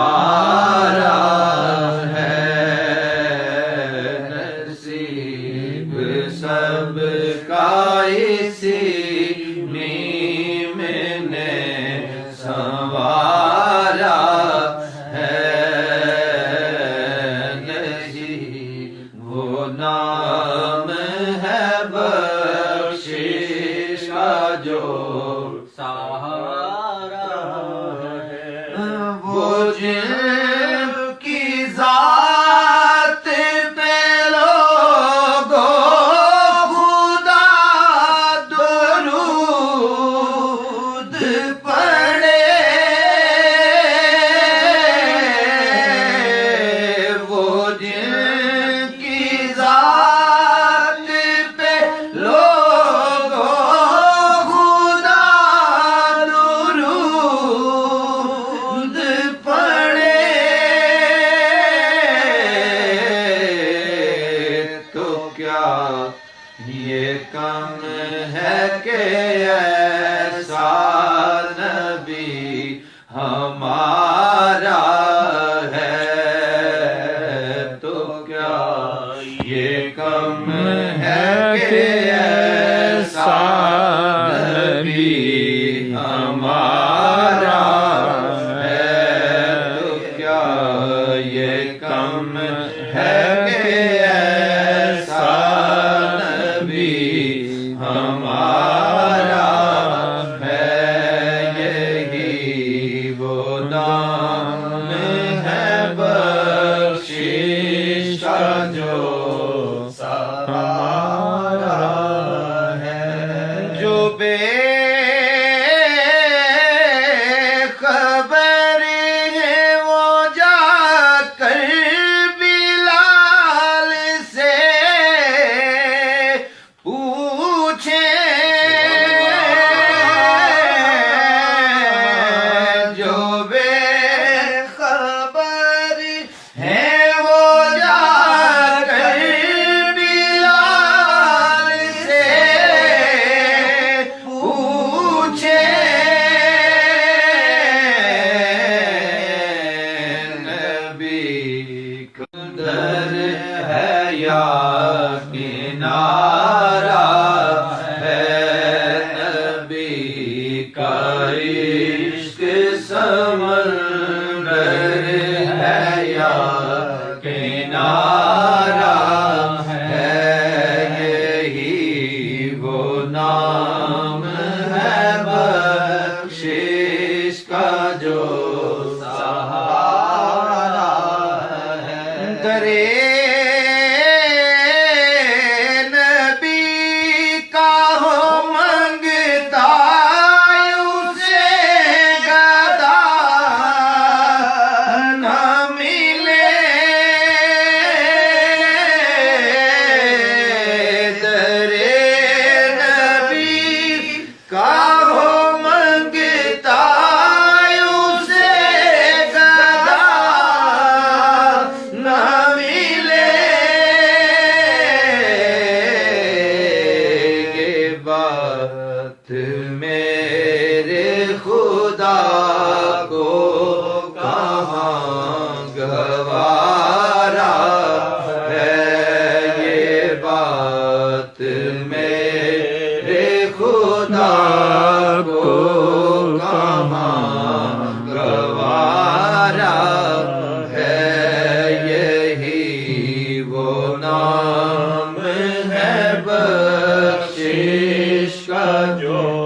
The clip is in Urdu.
ہمارا ہے نصیب سب کا اسی نیم نے سنوارا ہے نصیب وہ نام ہے بخشش کا جو سہارا ہے وہ جن کی ذات پہ لوگوں خدا درود پڑھے وہ جن کی ذات پہ لوگوں خدا درود پڑھے تو کیا یہ کم ہے کہ ایسا نبی ہمارا ہے تو کیا یہ کم ہے کہ ایسا نبی ہمارا ہے تو کیا یہ کم ہے کہ ایسا نبی ہمارا ہے یہی وہ نام ہے بخشش کا جو سہارا ہے جو بے خبر ہے وہ جا کر بلال سے پوچھے جو بے خبر ہے وہ جا کر بلال سے پوچھے نبی قدر ہے یا کنارہ ہے نبی کا عشق سمندر ہے یا کنارہ ہے یہی وہ نام ہے بخشش کا جو سہارا ہے درے نبی کا ہو منگتا اسے گدا نہ ملے درے نبی کا ہو منگتا اسے گدا نہ ملے یہ بات میرے خدا کو کہاں گوارا ہے یہ بات میرے خدا کو کہاں گوارا ہے یہی وہ نام ہے بخشش کا جو